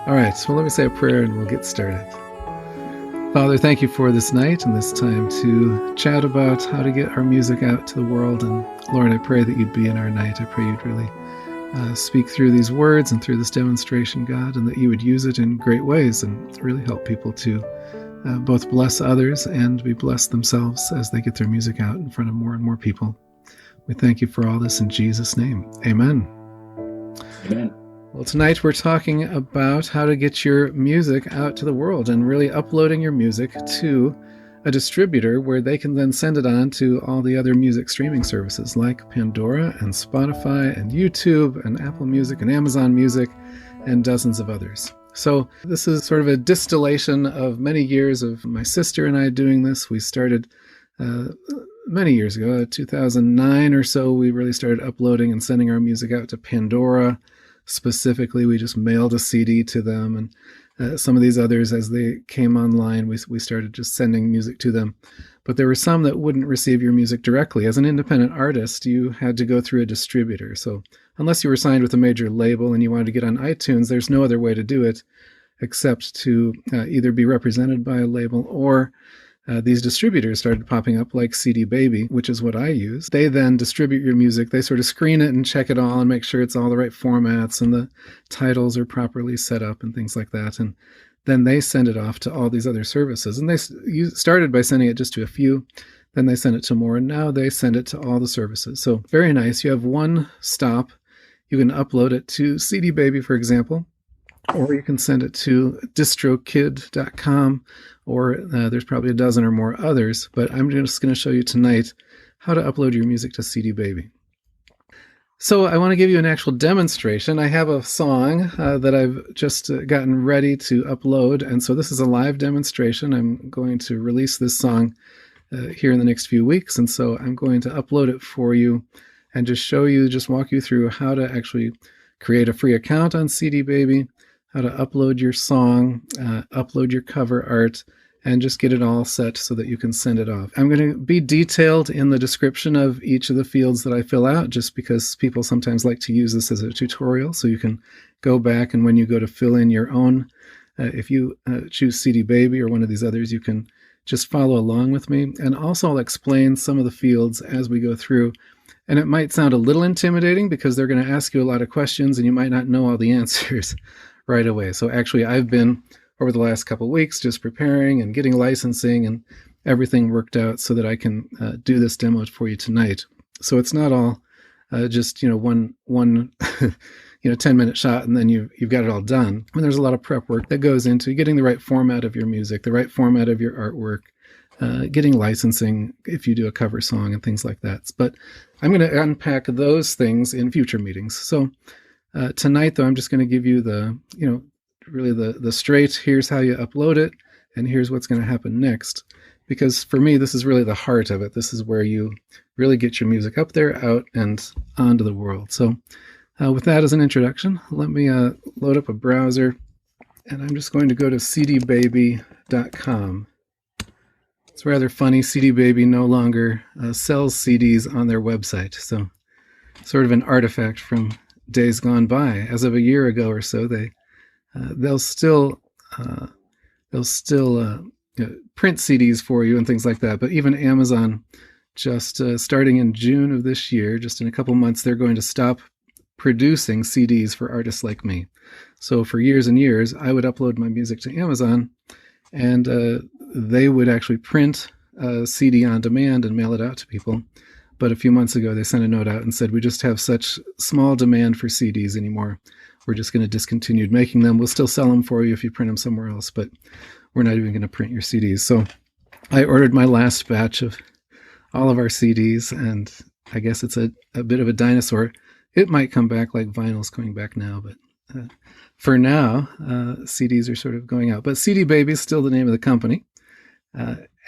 All right, so let me say a prayer and we'll get started. Father, thank you for this night and this time to chat about how to get our music out to the world. And Lord, I pray that you'd be in our night. I pray you'd really speak through these words and through this demonstration, God, and that you would use it in great ways and really help people to both bless others and be blessed themselves as they get their music out in front of more and more people. We thank you for all this in Jesus' name. Amen. Amen. Well, tonight we're talking about how to get your music out to the world and really uploading your music to a distributor where they can then send it on to all the other music streaming services like Pandora and Spotify and YouTube and Apple Music and Amazon Music and dozens of others. So this is sort of a distillation of many years of my sister and I doing this. We started many years ago, 2009 or so, we really started uploading and sending our music out to Pandora. Specifically, we just mailed a CD to them, and some of these others, as they came online, we started just sending music to them. But there were some that wouldn't receive your music directly. As an independent artist, you had to go through a distributor. So unless you were signed with a major label and you wanted to get on iTunes, there's no other way to do it except to either be represented by a label or these distributors started popping up like CD Baby, which is what I use. They then distribute your music. They sort of screen it and check it all and make sure it's all the right formats and the titles are properly set up and things like that. And then they send it off to all these other services. And they started by sending it just to a few. Then they send it to more. And now they send it to all the services. So very nice. You have one stop. You can upload it to CD Baby, for example, or you can send it to distrokid.com, or there's probably a dozen or more others, but I'm just going to show you tonight how to upload your music to CD Baby. So I want to give you an actual demonstration. I have a song that I've just gotten ready to upload, and so this is a live demonstration. I'm going to release this song here in the next few weeks, and so I'm going to upload it for you and just walk you through how to actually create a free account on CD Baby, how to upload your song, upload your cover art, and just get it all set so that you can send it off. I'm going to be detailed in the description of each of the fields that I fill out, just because people sometimes like to use this as a tutorial, so you can go back and when you go to fill in your own, if you choose CD Baby or one of these others, you can just follow along with me. And also I'll explain some of the fields as we go through. And it might sound a little intimidating because they're going to ask you a lot of questions and you might not know all the answers right away. So actually, I've been, over the last couple of weeks, just preparing and getting licensing and everything worked out so that I can do this demo for you tonight. So it's not all just, one 10-minute shot and then you've got it all done. And there's a lot of prep work that goes into getting the right format of your music, the right format of your artwork, getting licensing if you do a cover song and things like that. But I'm going to unpack those things in future meetings. So tonight, though, I'm just going to give you the straight, here's how you upload it, and here's what's going to happen next. Because for me, this is really the heart of it. This is where you really get your music up there, out, and onto the world. So with that as an introduction, let me load up a browser, and I'm just going to go to cdbaby.com. It's rather funny. CD Baby no longer sells CDs on their website. So sort of an artifact from days gone by. As of a year ago or so, they'll still print CDs for you and things like that. But even Amazon, just starting in June of this year, just in a couple months, they're going to stop producing CDs for artists like me. So for years and years, I would upload my music to Amazon, and they would actually print a CD on demand and mail it out to people. But a few months ago, they sent a note out and said, we just have such small demand for CDs anymore. We're just going to discontinue making them. We'll still sell them for you if you print them somewhere else, but we're not even going to print your CDs. So I ordered my last batch of all of our CDs, and I guess it's a bit of a dinosaur. It might come back like vinyl's coming back now, but for now, CDs are sort of going out. But CD Baby is still the name of the company.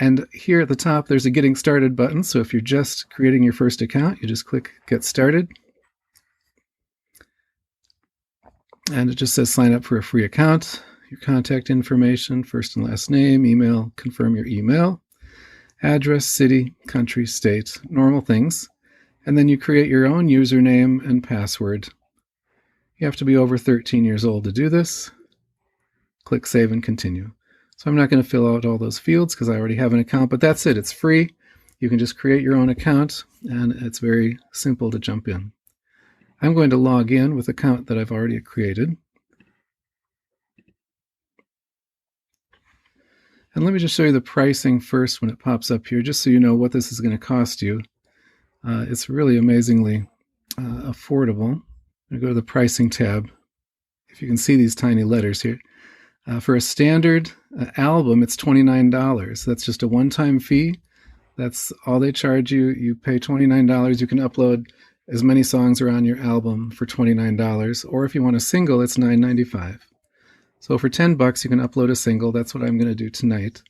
And here at the top, there's a Getting Started button. So if you're just creating your first account, you just click Get Started. And it just says sign up for a free account, your contact information, first and last name, email, confirm your email, address, city, country, state, normal things. And then you create your own username and password. You have to be over 13 years old to do this. Click Save and Continue. So I'm not going to fill out all those fields because I already have an account, but that's it. It's free. You can just create your own account, and it's very simple to jump in. I'm going to log in with the account that I've already created. And let me just show you the pricing first when it pops up here, just so you know what this is going to cost you. It's really amazingly affordable. I'm going to go to the pricing tab. If you can see these tiny letters here. For a standard album, it's $29. That's just a one-time fee. That's all they charge you. You pay $29. You can upload as many songs are on your album for $29. Or if you want a single, it's $9.95. So for $10, you can upload a single. That's what I'm going to do tonight.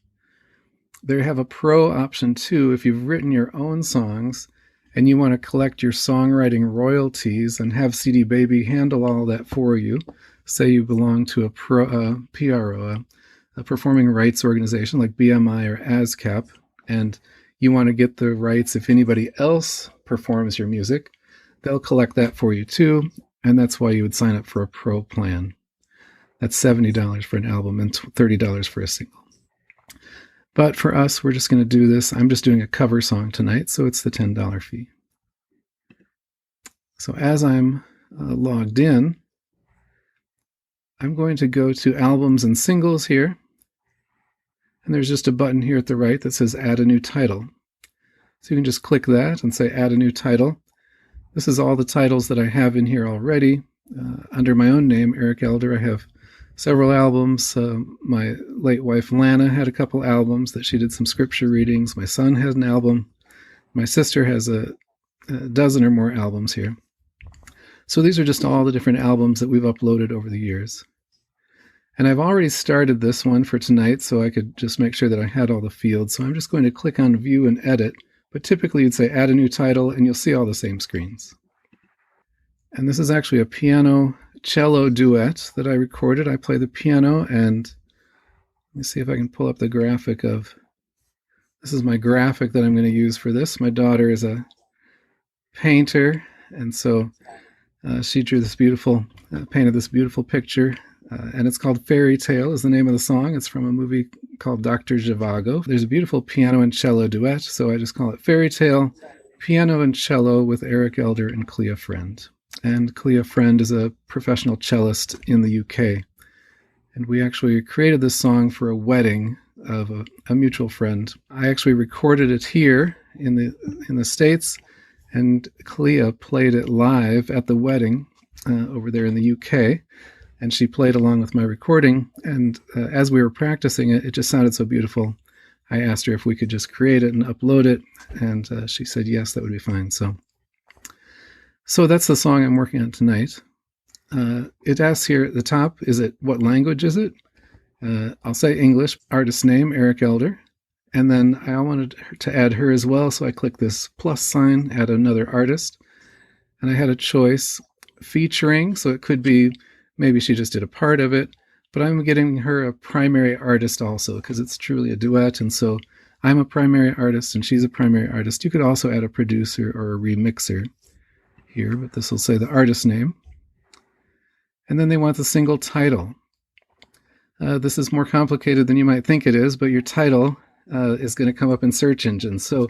They have a pro option too. If you've written your own songs and you want to collect your songwriting royalties and have CD Baby handle all that for you, say you belong to a PRO, a performing rights organization like BMI or ASCAP, and you want to get the rights if anybody else performs your music, they'll collect that for you too, and that's why you would sign up for a pro plan. That's $70 for an album and $30 for a single. But for us, we're just going to do this. I'm just doing a cover song tonight, so it's the $10 fee. So as I'm logged in, I'm going to go to albums and singles here. And there's just a button here at the right that says add a new title. So you can just click that and say add a new title. This is all the titles that I have in here already. Under my own name, Eric Elder, I have several albums. My late wife Lana had a couple albums that she did some scripture readings. My son has an album. My sister has a dozen or more albums here. So these are just all the different albums that we've uploaded over the years. And I've already started this one for tonight, so I could just make sure that I had all the fields. So I'm just going to click on View and Edit. But typically you'd say add a new title, and you'll see all the same screens. And this is actually a piano-cello duet that I recorded. I play the piano, and let me see if I can pull up the graphic of... This is my graphic that I'm going to use for this. My daughter is a painter, and so she drew this beautiful, painted this beautiful picture. And it's called Fairy Tale is the name of the song. It's from a movie called Dr. Zhivago. There's a beautiful piano and cello duet, so I just call it Fairy Tale, piano and cello with Eric Elder and Clea Friend. And Clea Friend is a professional cellist in the UK. And we actually created this song for a wedding of a mutual friend. I actually recorded it here in the States, and Clea played it live at the wedding over there in the UK. And she played along with my recording, and as we were practicing it, it just sounded so beautiful. I asked her if we could just create it and upload it, and she said yes, that would be fine. So that's the song I'm working on tonight. It asks here at the top, what language is it? I'll say English, artist name, Eric Elder, and then I wanted to add her as well, so I click this plus sign, add another artist, and I had a choice, featuring, so it could be maybe she just did a part of it, but I'm getting her a primary artist also because it's truly a duet, and so I'm a primary artist and she's a primary artist. You could also add a producer or a remixer here, but this will say the artist name. And then they want the single title. This is more complicated than you might think it is, but your title is going to come up in search engines. So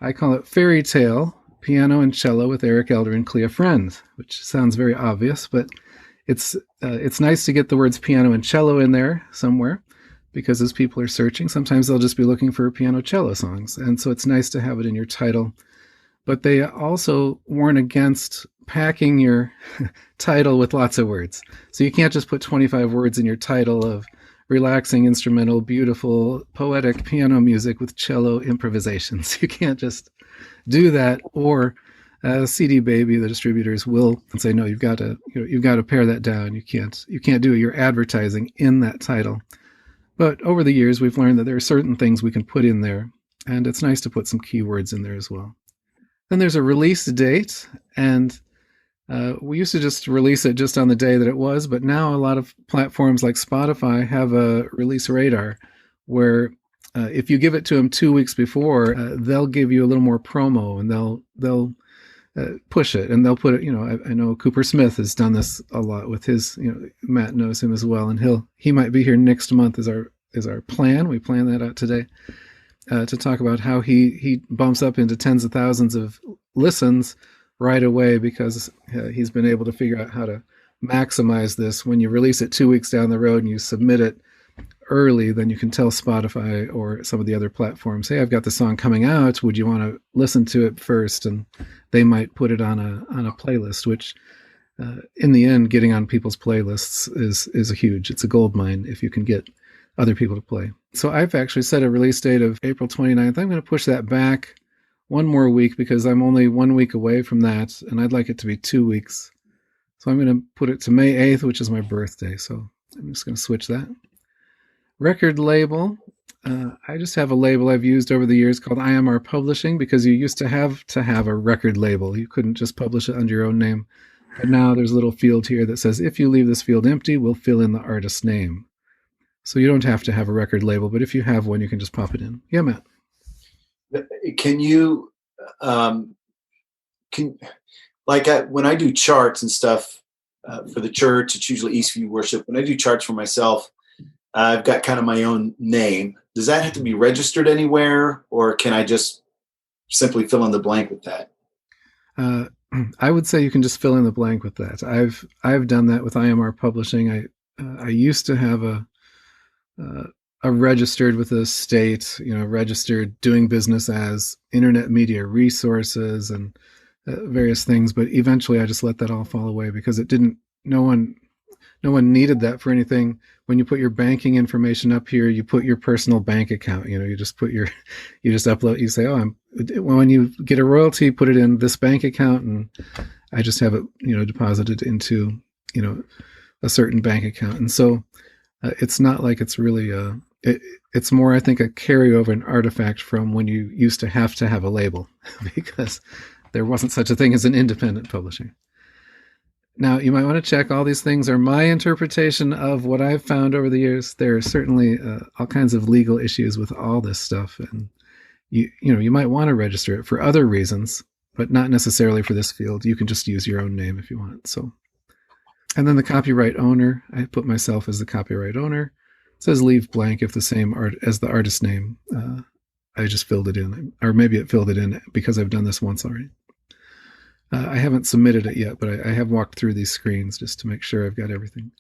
I call it Fairy Tale, Piano and Cello with Eric Elder and Clea Friend, which sounds very obvious, but it's nice to get the words piano and cello in there somewhere, because as people are searching, sometimes they'll just be looking for piano cello songs. And so it's nice to have it in your title. But they also warn against packing your title with lots of words. So you can't just put 25 words in your title of relaxing, instrumental, beautiful, poetic piano music with cello improvisations. You can't just do that, or CD Baby, the distributors will say, no, you've got to pare that down. You can't do your advertising in that title. But over the years, we've learned that there are certain things we can put in there, and it's nice to put some keywords in there as well. Then there's a release date, and we used to just release it just on the day that it was, but now a lot of platforms like Spotify have a release radar where if you give it to them 2 weeks before, they'll give you a little more promo, and they'll push it, and they'll put it. I know Cooper Smith has done this a lot with his. Matt knows him as well, and he might be here next month as our plan. We plan that out today to talk about how he bumps up into tens of thousands of listens right away because he's been able to figure out how to maximize this. When you release it 2 weeks down the road and you submit it early, then you can tell Spotify or some of the other platforms, hey, I've got the song coming out. Would you want to listen to it first? And they might put it on a playlist, which in the end, getting on people's playlists is a huge. It's a gold mine if you can get other people to play. So I've actually set a release date of April 29th. I'm going to push that back one more week because I'm only 1 week away from that, and I'd like it to be 2 weeks. So I'm going to put it to May 8th, which is my birthday. So I'm just going to switch that. Record label. I just have a label I've used over the years called IMR Publishing because you used to have a record label. You couldn't just publish it under your own name. But now there's a little field here that says, if you leave this field empty, we'll fill in the artist's name. So you don't have to have a record label, but if you have one, you can just pop it in. Yeah, Matt. Can you, when I do charts and stuff for the church, it's usually Eastview Worship. When I do charts for myself, I've got kind of my own name. Does that have to be registered anywhere, or can I just simply fill in the blank with that? I would say you can just fill in the blank with that. I've done that with IMR Publishing. I used to have a registered with the state, registered doing business as Internet Media Resources and various things. But eventually I just let that all fall away because no one needed that for anything. When you put your banking information up here, you put your personal bank account, you just upload, you say, when you get a royalty, put it in this bank account. And I just have it, deposited into, a certain bank account. And so it's not like it's really it's more, I think, a carryover, an artifact from when you used to have a label because there wasn't such a thing as an independent publisher. Now, you might want to check all these things are my interpretation of what I've found over the years. There are certainly all kinds of legal issues with all this stuff. And, you might want to register it for other reasons, but not necessarily for this field. You can just use your own name if you want. So, and then the copyright owner, I put myself as the copyright owner. It says leave blank if the same art as the artist name. I just filled it in, or maybe it filled it in because I've done this once already. I haven't submitted it yet, but I have walked through these screens just to make sure I've got everything.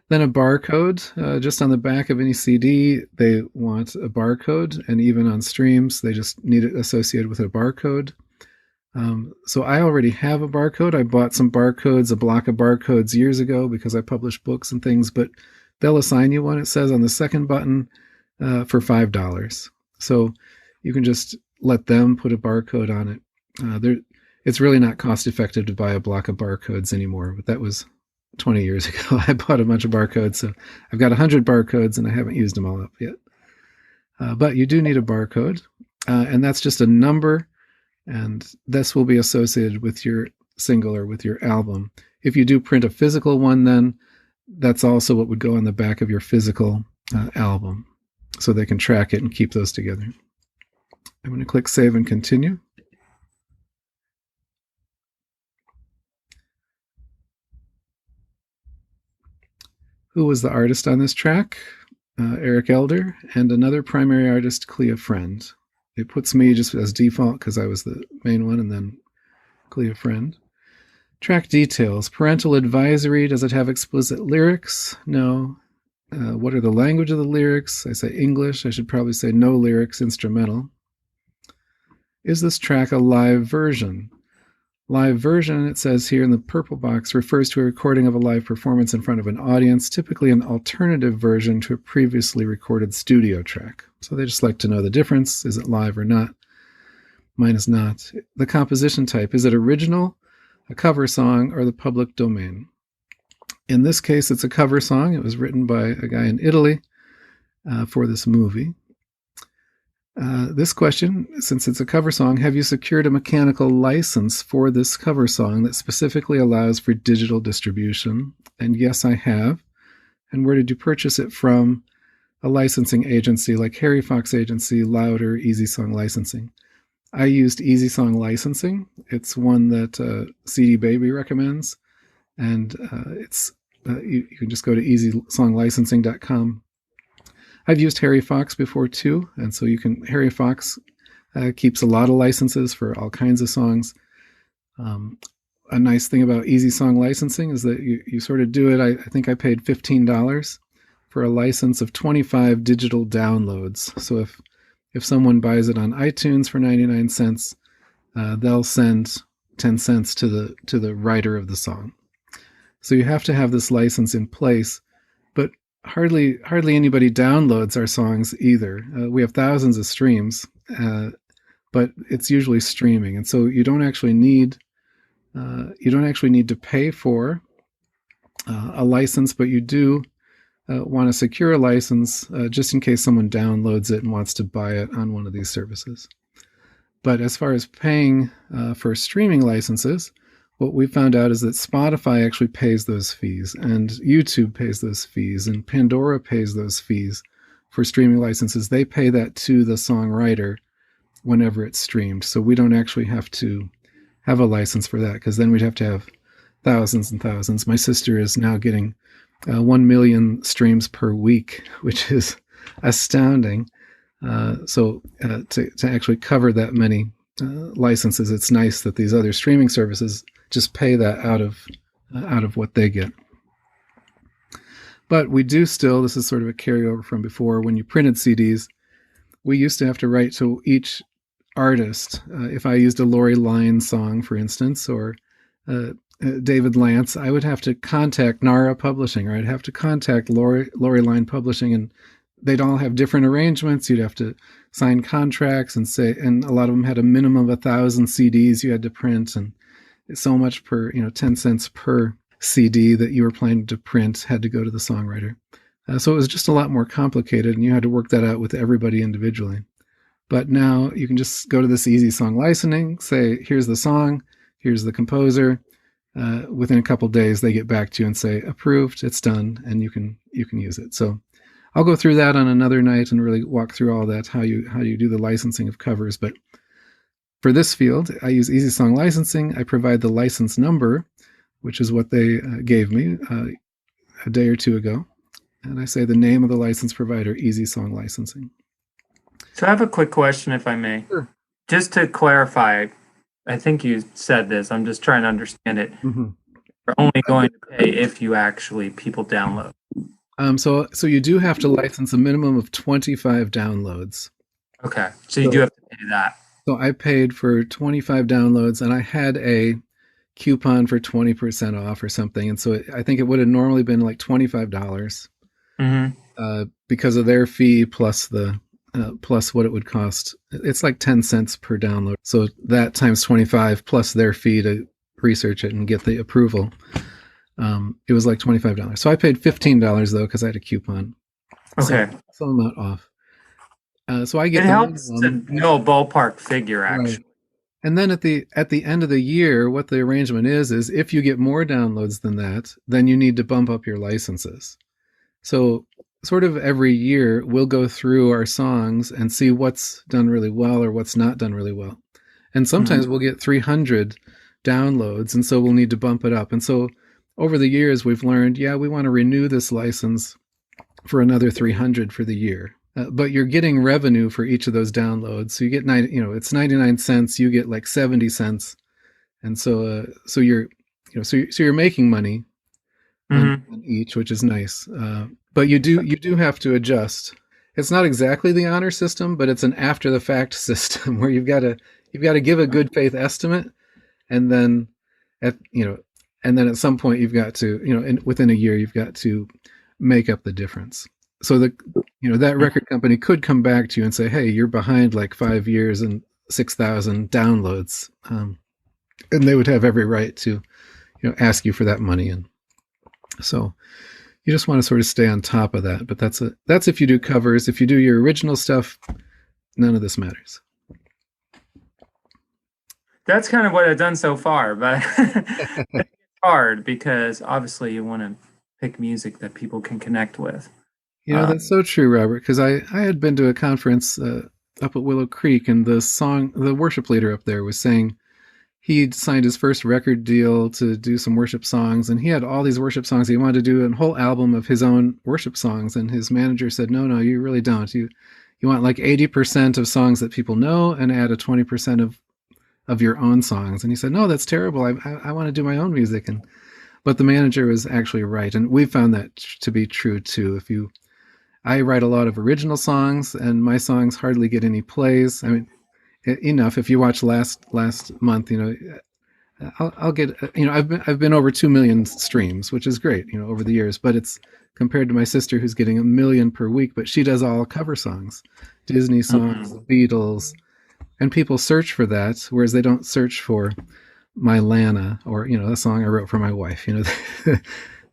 Then a barcode, just on the back of any CD, they want a barcode, and even on streams, they just need it associated with a barcode. So I already have a barcode. I bought some barcodes, a block of barcodes years ago because I publish books and things, but they'll assign you one, it says on the second button, for $5. So you can just let them put a barcode on it. It's really not cost effective to buy a block of barcodes anymore, but that was 20 years ago. I bought a bunch of barcodes, so I've got 100 barcodes and I haven't used them all up yet. But you do need a barcode, and that's just a number, and this will be associated with your single or with your album. If you do print a physical one, then that's also what would go on the back of your physical album, so they can track it and keep those together. I'm going to click Save and Continue. Who was the artist on this track? Eric Elder, and another primary artist, Clea Friend. It puts me just as default because I was the main one, and then Clea Friend. Track details. Parental advisory. Does it have explicit lyrics? No. What are the language of the lyrics? I say English. I should probably say no lyrics, instrumental. Is this track a live version? Live version, it says here in the purple box, refers to a recording of a live performance in front of an audience, typically an alternative version to a previously recorded studio track. So they just like to know the difference. Is it live or not? Mine is not. The composition type, is it original, a cover song, or the public domain? In this case, it's a cover song. It was written by a guy in Italy for this movie. This question, since it's a cover song, have you secured a mechanical license for this cover song that specifically allows for digital distribution? And yes, I have. And where did you purchase it from? A licensing agency like Harry Fox Agency, Louder, Easy Song Licensing. I used Easy Song Licensing. It's one that CD Baby recommends, and you can just go to easysonglicensing.com. I've used Harry Fox before too, and so Harry Fox keeps a lot of licenses for all kinds of songs. A nice thing about Easy Song Licensing is that you sort of do it. I think I paid $15 for a license of 25 digital downloads. So if someone buys it on iTunes for 99 cents, they'll send 10 cents to the writer of the song. So you have to have this license in place, but hardly anybody downloads our songs either. We have thousands of streams, but it's usually streaming, and so you don't actually need to pay for a license, but you do want to secure a license just in case someone downloads it and wants to buy it on one of these services. But as far as paying for streaming licenses, what we found out is that Spotify actually pays those fees, and YouTube pays those fees, and Pandora pays those fees for streaming licenses. They pay that to the songwriter whenever it's streamed. So we don't actually have to have a license for that, because then we'd have to have thousands and thousands. My sister is now getting 1 million streams per week, which is astounding. So to actually cover that many licenses, it's nice that these other streaming services just pay that out of what they get. But we do still, this is sort of a carryover from before, when you printed CDs, we used to have to write to each artist. If I used a Lori Line song, for instance, or David Lance, I would have to contact NARA Publishing, or I'd have to contact Lori Line Publishing, and they'd all have different arrangements. You'd have to sign contracts and a lot of them had a minimum of 1,000 CDs you had to print, and so much per, 10 cents per CD that you were planning to print had to go to the songwriter. So it was just a lot more complicated, and you had to work that out with everybody individually. But now you can just go to this Easy Song Licensing, say, here's the song, here's the composer. Within a couple days, they get back to you and say, approved, it's done, and you can use it. So I'll go through that on another night and really walk through all that, how you do the licensing of covers. But for this field, I use Easy Song Licensing. I provide the license number, which is what they gave me a day or two ago. And I say the name of the license provider, Easy Song Licensing. So I have a quick question, if I may. Sure. Just to clarify, I think you said this. I'm just trying to understand it. Mm-hmm. You're only going to pay if people download. So you do have to license a minimum of 25 downloads. Okay. So you do have to pay that. So I paid for 25 downloads, and I had a coupon for 20% off or something. And so I think it would have normally been like $25 because of their fee plus plus what it would cost. It's like 10 cents per download. So that times 25 plus their fee to research it and get the approval. It was like $25. So I paid $15 though, because I had a coupon. Okay. So some amount off. So I get it helps to know a ballpark figure, actually. Right. And then at the end of the year, what the arrangement is if you get more downloads than that, then you need to bump up your licenses. So sort of every year, we'll go through our songs and see what's done really well or what's not done really well. And sometimes we'll get 300 downloads, and so we'll need to bump it up. And so over the years, we've learned, we want to renew this license for another 300 for the year. But you're getting revenue for each of those downloads. So you get it's 99 cents. You get like 70 cents, and so you're making money on each, which is nice. But you do have to adjust. It's not exactly the honor system, but it's an after the fact system where you've got to give a good faith estimate, and then at some point you've got to within a year you've got to make up the difference. So that record company could come back to you and say, hey, you're behind like 5 years and 6,000 downloads. And they would have every right to, ask you for that money. And so you just want to sort of stay on top of that. But that's if you do covers. If you do your original stuff, none of this matters. That's kind of what I've done so far, but it's hard because obviously you want to pick music that people can connect with. That's so true, Robert, because I had been to a conference up at Willow Creek, and the worship leader up there was saying he'd signed his first record deal to do some worship songs, and he had all these worship songs. He wanted to do a whole album of his own worship songs, and his manager said, no, you really don't. You want like 80% of songs that people know and add a 20% of your own songs. And he said, no, that's terrible. I want to do my own music. But the manager was actually right. And we found that to be true too. I write a lot of original songs, and my songs hardly get any plays. I mean, enough. If you watch last month, I'll get, I've been over 2 million streams, which is great, over the years, but it's compared to my sister who's getting 1 million per week, but she does all cover songs, Disney songs, the Beatles, and people search for that, whereas they don't search for my Lana or, a song I wrote for my wife,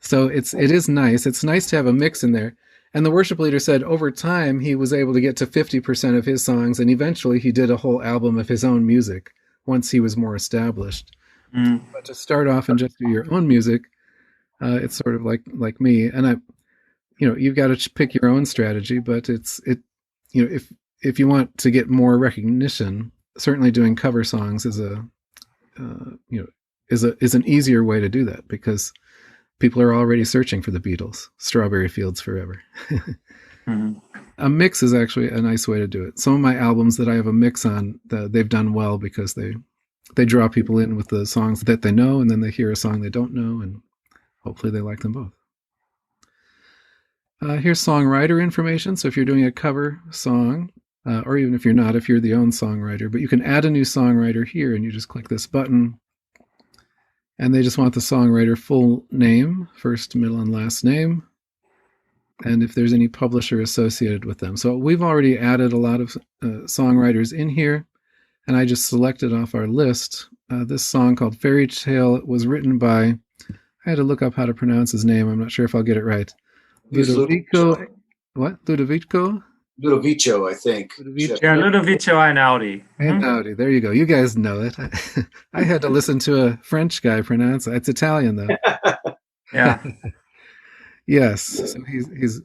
So it is nice. It's nice to have a mix in there. And the worship leader said over time, he was able to get to 50% of his songs. And eventually he did a whole album of his own music once he was more established. But to start off and just do your own music, it's sort of like me. And you've got to pick your own strategy, but if you want to get more recognition, certainly doing cover songs is an easier way to do that, because people are already searching for the Beatles, Strawberry Fields Forever. A mix is actually a nice way to do it. Some of my albums that I have a mix on, they've done well because they draw people in with the songs that they know, and then they hear a song they don't know, and hopefully they like them both. Here's songwriter information. So if you're doing a cover song, or even if you're not, if you're the own songwriter, but you can add a new songwriter here, and you just click this button. And they just want the songwriter full name, first, middle, and last name, and if there's any publisher associated with them. So we've already added a lot of songwriters in here, and I just selected off our list this song called Fairy Tale. It was written by, I had to look up how to pronounce his name. I'm not sure if I'll get it right. Ludovico. What? Ludovico? Ludovico, I think. Yeah, Ludovico Einaudi. Einaudi. There you go. You guys know it. I had to listen to a French guy pronounce it. It's Italian, though. Yeah. Yes. So he's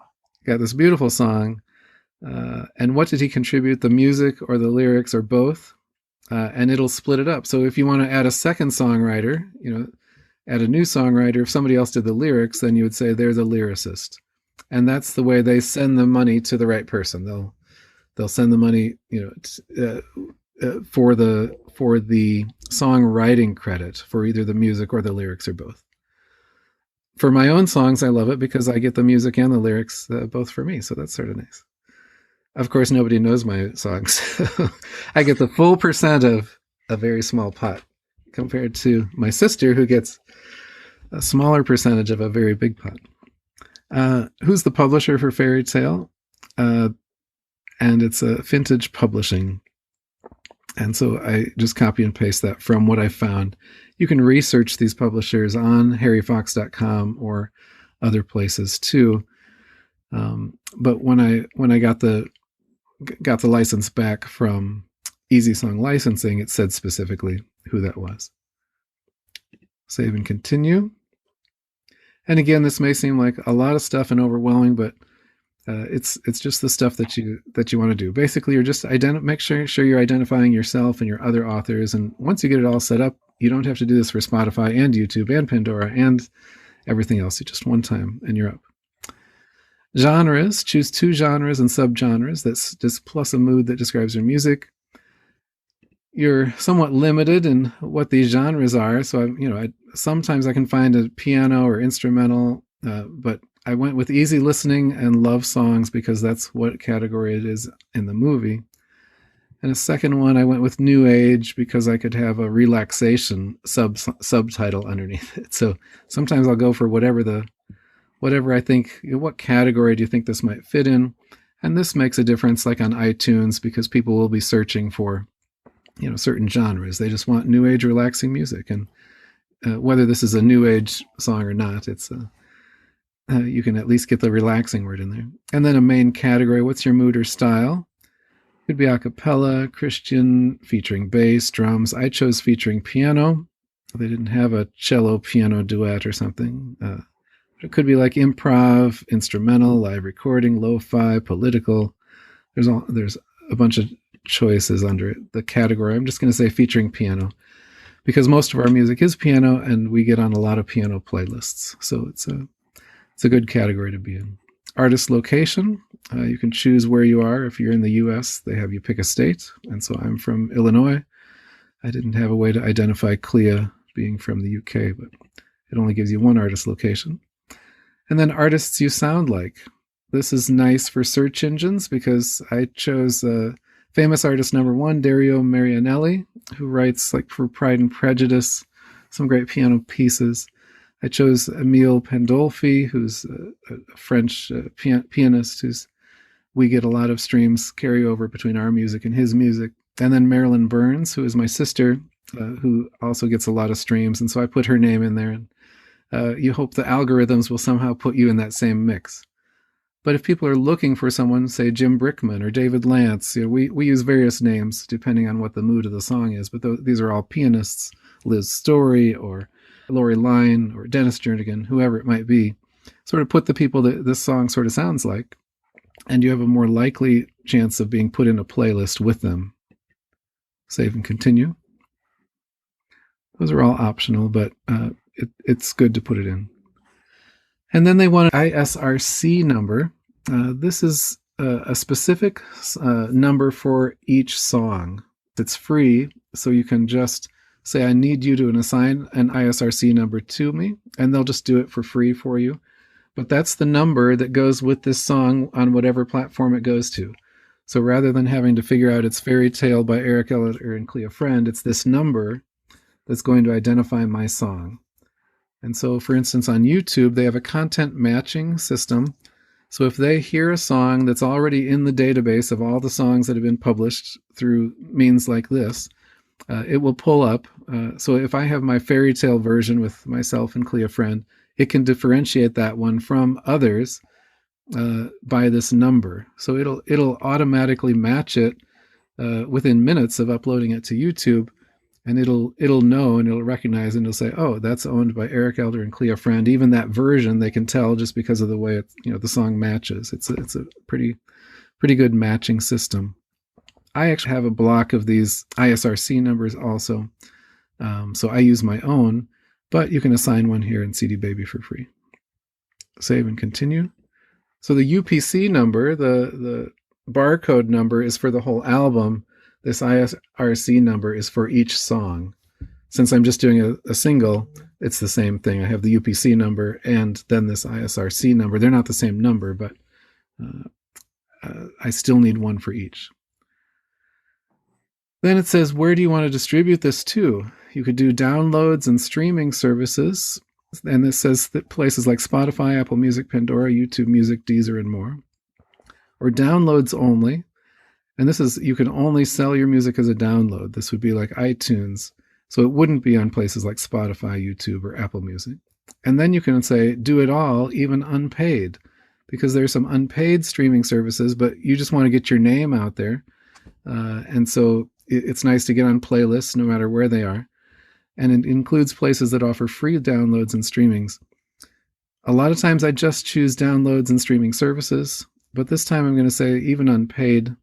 got this beautiful song. And what did he contribute? The music or the lyrics or both? And it'll split it up. So if you want to add a second songwriter, add a new songwriter, if somebody else did the lyrics, then you would say they're the lyricist. And that's the way they send the money to the right person. They'll send the money, for the songwriting credit for either the music or the lyrics or both. For my own songs, I love it because I get the music and the lyrics both for me. So that's sort of nice. Of course, nobody knows my songs. I get the full percent of a very small pot compared to my sister, who gets a smaller percentage of a very big pot. Who's the publisher for Fairy Tale? And it's a Vintage Publishing. And so I just copy and paste that from what I found. You can research these publishers on harryfox.com or other places too. But when I got the license back from Easy Song Licensing, it said specifically who that was. Save and continue. And again, this may seem like a lot of stuff and overwhelming, but it's just the stuff that you want to do. Basically, you're just make sure you're identifying yourself and your other authors. And once you get it all set up, you don't have to do this for Spotify and YouTube and Pandora and everything else. You just one time and you're up. Genres, choose 2 genres and subgenres. That's just plus a mood that describes your music. You're somewhat limited in what these genres are. So, sometimes I can find a piano or instrumental, but I went with easy listening and love songs because that's what category it is in the movie. And a second one, I went with new age because I could have a relaxation subtitle underneath it. So sometimes I'll go for whatever I think, what category do you think this might fit in? And this makes a difference, like on iTunes, because people will be searching for, certain genres. They just want new age relaxing music. And whether this is a new age song or not, it's you can at least get the relaxing word in there. And then a main category, what's your mood or style? Could be a cappella, Christian, featuring bass, drums. I chose featuring piano. They didn't have a cello piano duet or something. It could be like improv, instrumental, live recording, lo-fi, political. There's a bunch of choices under it. The category, I'm just going to say featuring piano, because most of our music is piano, and we get on a lot of piano playlists. So it's a good category to be in. Artist location, you can choose where you are. If you're in the US, they have you pick a state. And so I'm from Illinois. I didn't have a way to identify Clea being from the UK, but it only gives you one artist location. And then artists you sound like. This is nice for search engines because I chose famous artist number 1, Dario Marianelli, who writes like for Pride and Prejudice, some great piano pieces. I chose Emile Pandolfi, who's a French pianist we get a lot of streams carry over between our music and his music. And then Marilyn Burns, who is my sister, who also gets a lot of streams. And so I put her name in there. And you hope the algorithms will somehow put you in that same mix. But if people are looking for someone, say Jim Brickman or David Lance, we use various names depending on what the mood of the song is. But these are all pianists, Liz Story or Lori Line or Dennis Jernigan, whoever it might be. Sort of put the people that this song sort of sounds like, and you have a more likely chance of being put in a playlist with them. Save and continue. Those are all optional, but it's good to put it in. And then they want an ISRC number. This is a specific number for each song. It's free, so you can just say, I need you to assign an ISRC number to me, and they'll just do it for free for you. But that's the number that goes with this song on whatever platform it goes to. So rather than having to figure out it's Fairy Tale by Eric Elliott and Clea Friend, it's this number that's going to identify my song. And so, for instance, on YouTube, they have a content matching system. So if they hear a song that's already in the database of all the songs that have been published through means like this, it will pull up. So if I have my Fairy Tale version with myself and Clea Friend, it can differentiate that one from others by this number. So it'll automatically match it within minutes of uploading it to YouTube. And it'll know and it'll recognize and it'll say, oh, that's owned by Eric Elder and Clea Friend. Even that version, they can tell just because of the way the song matches. It's a pretty good matching system. I actually have a block of these ISRC numbers also, so I use my own. But you can assign one here in CD Baby for free. Save and continue. So the UPC number, the barcode number, is for the whole album. This ISRC number is for each song. Since I'm just doing a single, it's the same thing. I have the UPC number and then this ISRC number. They're not the same number, but I still need one for each. Then it says, where do you want to distribute this to? You could do downloads and streaming services. And this says that places like Spotify, Apple Music, Pandora, YouTube Music, Deezer, and more. Or downloads only. And this is, you can only sell your music as a download. This would be like iTunes. So it wouldn't be on places like Spotify, YouTube, or Apple Music. And then you can say, do it all, even unpaid. Because there's some unpaid streaming services, but you just want to get your name out there. And so it's nice to get on playlists no matter where they are. And it includes places that offer free downloads and streamings. A lot of times I just choose downloads and streaming services, but this time I'm going to say even unpaid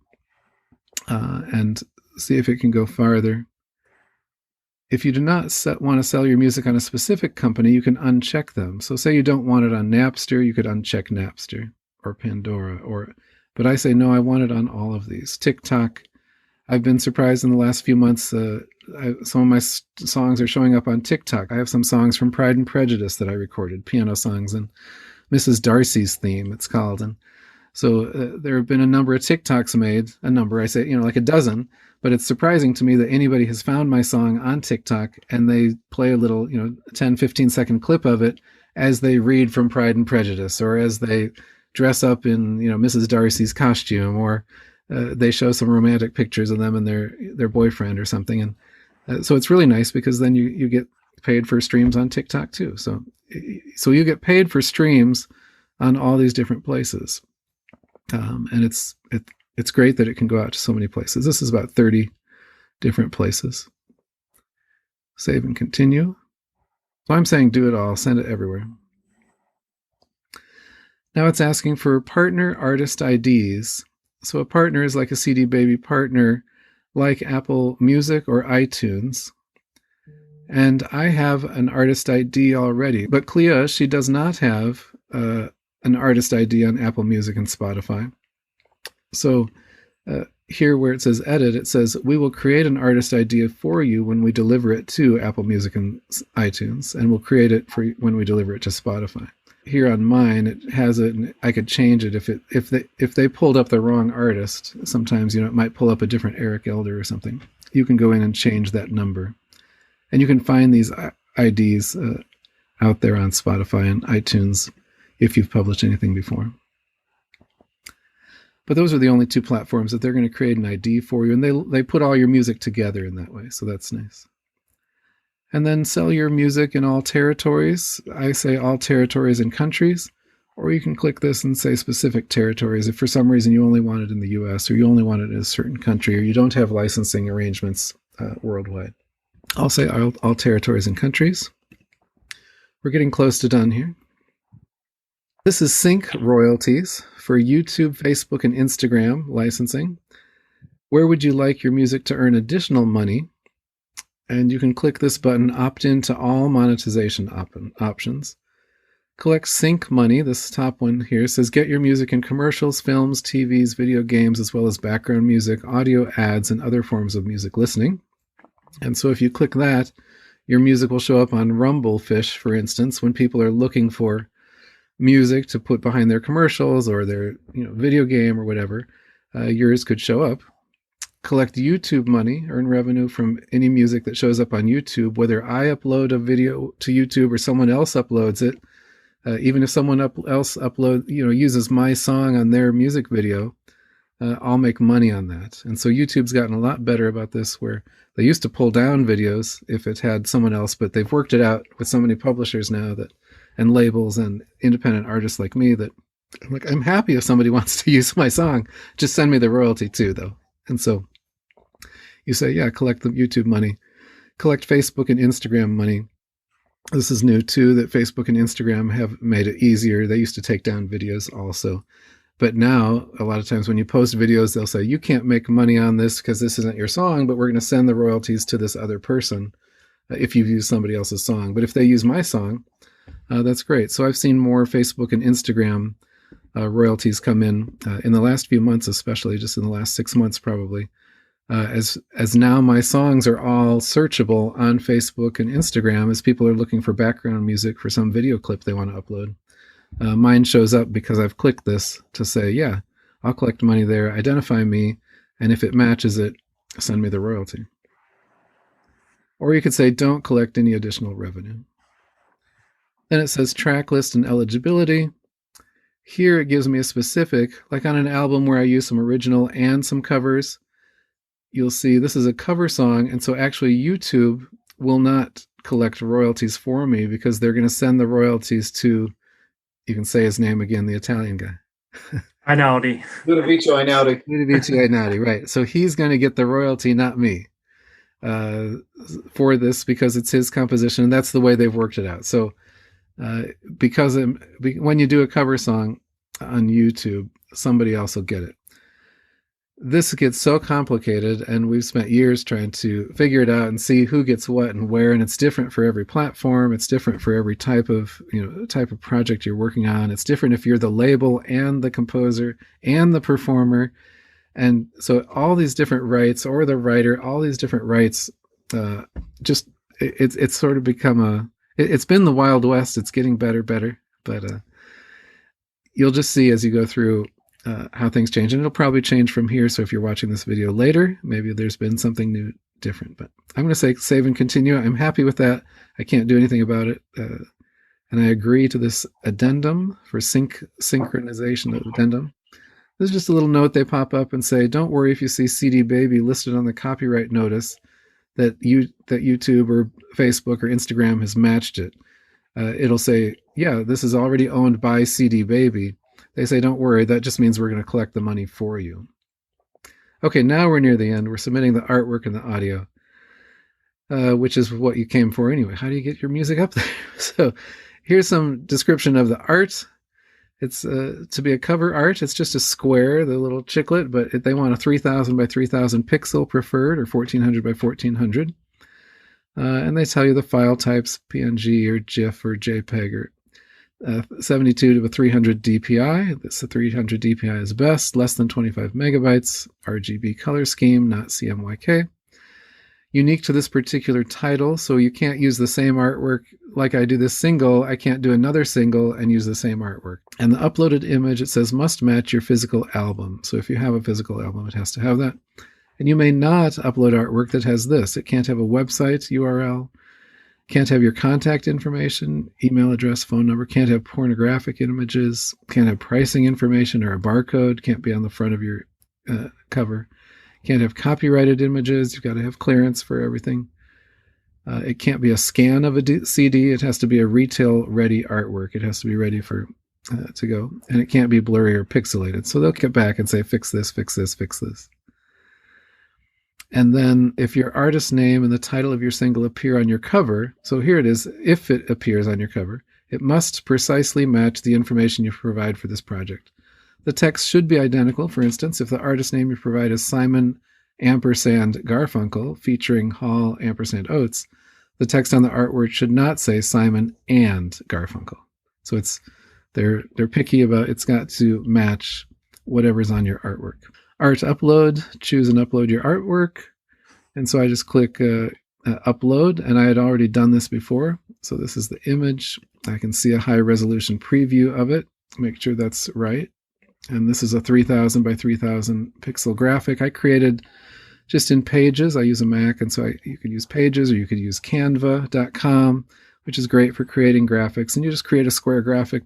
and see if it can go farther. If you do not want to sell your music on a specific company, you can uncheck them. So say you don't want it on Napster, you could uncheck Napster or Pandora. But I say, no, I want it on all of these. TikTok. I've been surprised in the last few months. Some of my songs are showing up on TikTok. I have some songs from Pride and Prejudice that I recorded, piano songs, and Mrs. Darcy's theme, it's called. And so there have been a number of TikToks made, I say, like a dozen, but it's surprising to me that anybody has found my song on TikTok and they play a little, 10, 15 second clip of it as they read from Pride and Prejudice, or as they dress up in, Mrs. Darcy's costume, or they show some romantic pictures of them and their boyfriend or something. And so it's really nice because then you get paid for streams on TikTok too. So you get paid for streams on all these different places. And it's great that it can go out to so many places. This is about 30 different places. Save and continue. So I'm saying do it all, send it everywhere. Now it's asking for partner artist IDs. So a partner is like a CD Baby partner, like Apple Music or iTunes. And I have an artist ID already, but Clea, she does not have an artist ID on Apple Music and Spotify. So here where it says edit, it says we will create an artist ID for you when we deliver it to Apple Music and iTunes, and we'll create it for when we deliver it to Spotify. Here on mine, it has it, and I could change it if they pulled up the wrong artist. Sometimes it might pull up a different Eric Elder or something. You can go in and change that number, and you can find these IDs out there on Spotify and iTunes if you've published anything before. But those are the only two platforms that they're going to create an ID for you, and they put all your music together in that way, so that's nice. And then sell your music in all territories. I say all territories and countries, or you can click this and say specific territories if for some reason you only want it in the US, or you only want it in a certain country, or you don't have licensing arrangements worldwide. I'll say all territories and countries. We're getting close to done here. This is sync royalties for YouTube, Facebook, and Instagram licensing. Where would you like your music to earn additional money? And you can click this button, opt in to all monetization options. Collect sync money. This top one here says get your music in commercials, films, TVs, video games, as well as background music, audio ads, and other forms of music listening. And so if you click that, your music will show up on Rumblefish, for instance, when people are looking for music to put behind their commercials or their video game or whatever. Yours could show up. Collect YouTube money, earn revenue from any music that shows up on YouTube, whether I upload a video to YouTube or someone else uploads it. Even if someone else uses my song on their music video, I'll make money on that. And so YouTube's gotten a lot better about this, where they used to pull down videos if it had someone else, but they've worked it out with so many publishers now and labels and independent artists like me that I'm happy if somebody wants to use my song. Just send me the royalty too, though. And so you say, yeah, collect the YouTube money, collect Facebook and Instagram money. This is new too, that Facebook and Instagram have made it easier. They used to take down videos also. But now, a lot of times when you post videos, they'll say, you can't make money on this because this isn't your song, but we're going to send the royalties to this other person if you've used somebody else's song. But if they use my song, that's great. So I've seen more Facebook and Instagram royalties come in the last few months, especially just in the last 6 months, probably. As now my songs are all searchable on Facebook and Instagram as people are looking for background music for some video clip they want to upload. Mine shows up because I've clicked this to say, yeah, I'll collect money there, identify me, and if it matches it, send me the royalty. Or you could say, don't collect any additional revenue. Then it says track list and eligibility. Here it gives me a specific, like on an album where I use some original and some covers, you'll see this is a cover song, and so actually YouTube will not collect royalties for me because they're going to send the royalties to, you can say his name again, the Italian guy. Einaudi. Ludovico Einaudi. Ludovico Einaudi, right. So he's going to get the royalty, not me, for this because it's his composition, and that's the way they've worked it out. So because when you do a cover song on YouTube, somebody else will get it. This gets so complicated, and we've spent years trying to figure it out and see who gets what and where, and it's different for every platform. It's different for every type of project you're working on. It's different if you're the label and the composer and the performer. And so all these different rights, or the writer, all these different rights, it's sort of become it's been the Wild West. It's getting better, but you'll just see as you go through how things change, and it'll probably change from here. So if you're watching this video later, maybe there's been something new, different, but I'm going to say save and continue. I'm happy with that. I can't do anything about it. And I agree to this addendum for synchronization addendum. There's just a little note they pop up and say, don't worry if you see CD Baby listed on the copyright notice that YouTube or Facebook or Instagram has matched it. It'll say, yeah, this is already owned by CD Baby. They say, don't worry, that just means we're going to collect the money for you. Okay, now we're near the end. We're submitting the artwork and the audio, which is what you came for anyway. How do you get your music up there? So here's some description of the art. It's to be a cover art. It's just a square, the little chiclet, but they want a 3000 by 3000 pixel preferred, or 1400 by 1400. And they tell you the file types: PNG or GIF or JPEG, or 72 to 300 DPI. This the 300 DPI is best. Less than 25 megabytes. RGB color scheme, not CMYK. Unique to this particular title, so you can't use the same artwork. Like I do this single, I can't do another single and use the same artwork. And the uploaded image, it says, must match your physical album. So if you have a physical album, it has to have that. And you may not upload artwork that has this. It can't have a website URL, can't have your contact information, email address, phone number, can't have pornographic images, can't have pricing information or a barcode, can't be on the front of your cover. Can't have copyrighted images. You've got to have clearance for everything. It can't be a scan of a CD. It has to be a retail-ready artwork. It has to be ready for to go. And it can't be blurry or pixelated. So they'll get back and say, fix this, fix this, fix this. And then if your artist name and the title of your single appear on your cover, so here it is, if it appears on your cover, it must precisely match the information you provide for this project. The text should be identical. For instance, if the artist name you provide is Simon ampersand Garfunkel featuring Hall ampersand Oates, the text on the artwork should not say Simon and Garfunkel. So they're picky about, it's got to match whatever's on your artwork. Art upload, choose and upload your artwork. And so I just click upload, and I had already done this before. So this is the image. I can see a high resolution preview of it. Make sure that's right. And this is a 3000 by 3000 pixel graphic I created just in Pages. I use a Mac, and so you could use Pages, or you could use canva.com, which is great for creating graphics. And you just create a square graphic,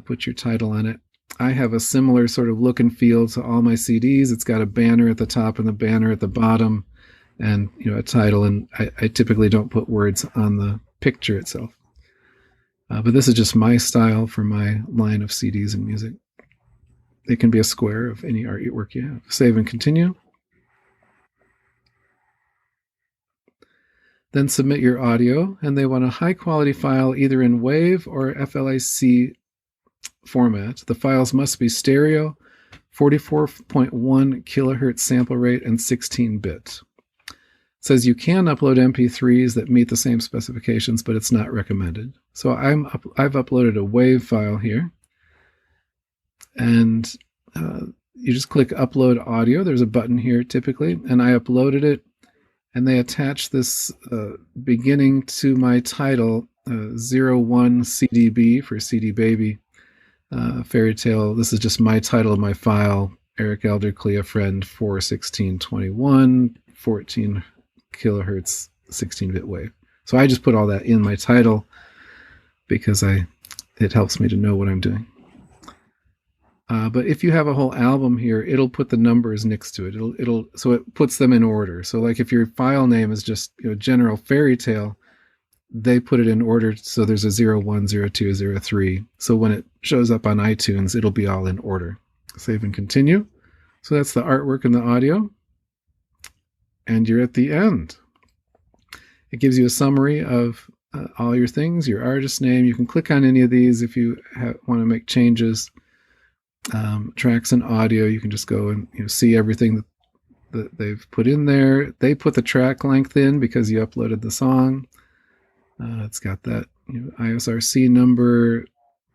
put your title on it. I have a similar sort of look and feel to all my CDs. It's got a banner at the top and a banner at the bottom, and a title. And I typically don't put words on the picture itself. But this is just my style for my line of CDs and music. It can be a square of any artwork you have. Save and continue. Then submit your audio, and they want a high quality file either in WAV or FLAC format. The files must be stereo, 44.1 kilohertz sample rate, and 16-bit. It says you can upload MP3s that meet the same specifications, but it's not recommended. So I've uploaded a WAV file here. And you just click upload audio. There's a button here typically, and I uploaded it, and they attach this beginning to my title, 01 CDB for CD Baby Fairy Tale. This is just my title of my file, Eric Elder, Clea Friend, 41621, 14 kilohertz, 16-bit wave. So I just put all that in my title because it helps me to know what I'm doing. But if you have a whole album here, it'll put the numbers next to it. So it puts them in order. So like if your file name is just General Fairy Tale, they put it in order. So there's a 01, 02, 03. So when it shows up on iTunes, it'll be all in order. Save and continue. So that's the artwork and the audio. And you're at the end. It gives you a summary of all your things, your artist name. You can click on any of these if you want to make changes. Tracks and audio, you can just go and see everything that they've put in there. They put the track length in because you uploaded the song. It's got that ISRC number.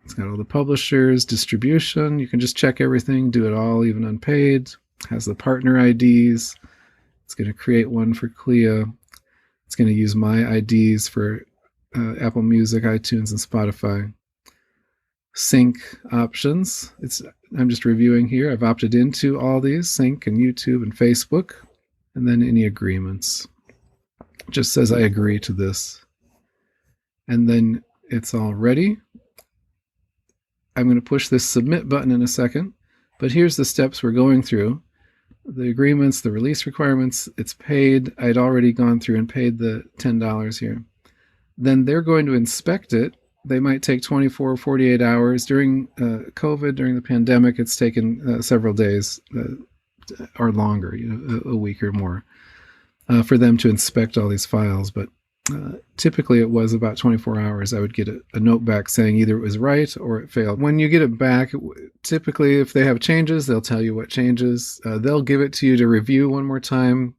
It's got all the publishers, distribution. You can just check everything, do it all, even unpaid. It has the partner IDs. It's going to create one for Clea. It's going to use my IDs for Apple Music, iTunes, and Spotify. Sync options. I'm just reviewing here. I've opted into all these, Sync and YouTube and Facebook, and then any agreements. It just says I agree to this. And then it's all ready. I'm going to push this submit button in a second, but here's the steps we're going through. The agreements, the release requirements, it's paid. I'd already gone through and paid the $10 here. Then they're going to inspect it. They might take 24 or 48 hours. During COVID, during the pandemic, it's taken several days or longer, a week or more, for them to inspect all these files. But typically it was about 24 hours. I would get a note back saying either it was right or it failed. When you get it back, typically if they have changes, they'll tell you what changes. They'll give it to you to review one more time.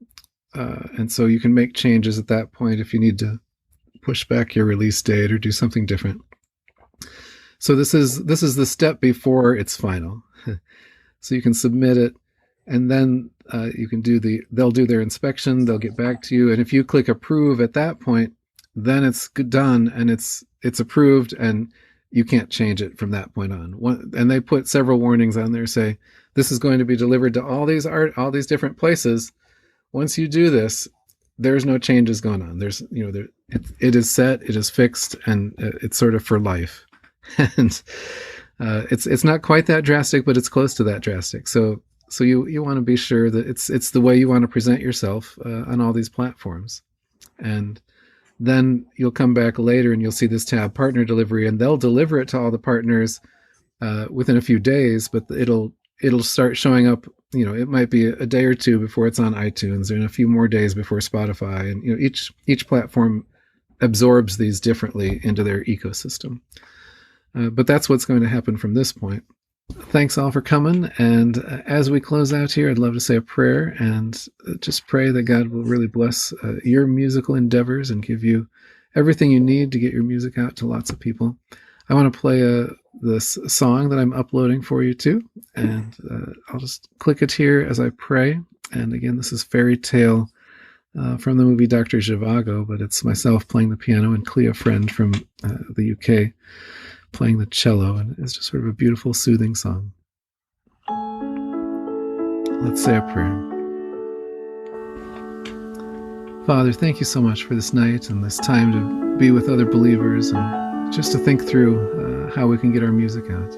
And so you can make changes at that point if you need to push back your release date or do something different. So this is the step before it's final. So you can submit it, and then you can they'll do their inspection, they'll get back to you, and if you click approve at that point, then it's done and it's approved, and you can't change it from that point on. And they put several warnings on there, say this is going to be delivered to all these different places. Once you do this, there's no changes going on. There's it is set, it is fixed, and it's sort of for life. And it's not quite that drastic, but it's close to that drastic. So you want to be sure that it's the way you want to present yourself on all these platforms. And then you'll come back later and you'll see this tab, partner delivery, and they'll deliver it to all the partners within a few days, but it'll start showing up. It might be a day or two before it's on iTunes, and a few more days before Spotify. And each platform absorbs these differently into their ecosystem. But that's what's going to happen from this point. Thanks all for coming. And as we close out here, I'd love to say a prayer and just pray that God will really bless your musical endeavors and give you everything you need to get your music out to lots of people. I want to play this song that I'm uploading for you too. And I'll just click it here as I pray. And again, this is Fairy Tale from the movie Dr. Zhivago, but it's myself playing the piano and Clea Friend from the UK playing the cello, and it's just sort of a beautiful, soothing song. Let's say a prayer. Father, thank you so much for this night and this time to be with other believers and just to think through how we can get our music out.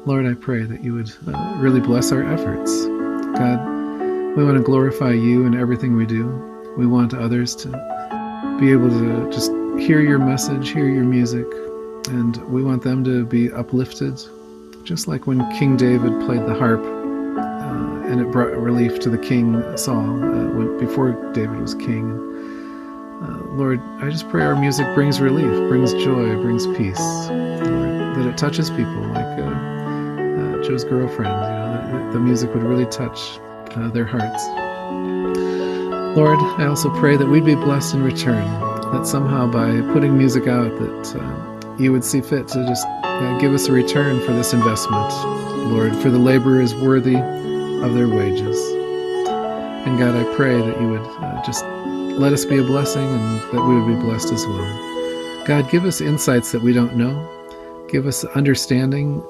Lord, I pray that you would really bless our efforts. God, we want to glorify you in everything we do. We want others to be able to just hear your message, hear your music, and we want them to be uplifted, just like when King David played the harp and it brought relief to the king Saul before David was king. Lord, I just pray our music brings relief, brings joy, brings peace, Lord, that it touches people like Joe's girlfriend, that the music would really touch their hearts. Lord, I also pray that we'd be blessed in return, that somehow by putting music out that you would see fit to just give us a return for this investment. Lord, for the laborer is worthy of their wages. And God, I pray that you would just let us be a blessing and that we would be blessed as well. God, give us insights that we don't know. Give us understanding.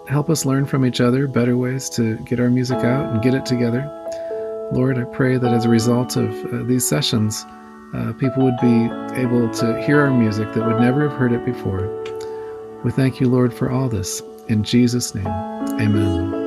Help us learn from each other better ways to get our music out and get it together. Lord, I pray that as a result of these sessions, people would be able to hear our music that would never have heard it before. We thank you, Lord, for all this. In Jesus' name, amen.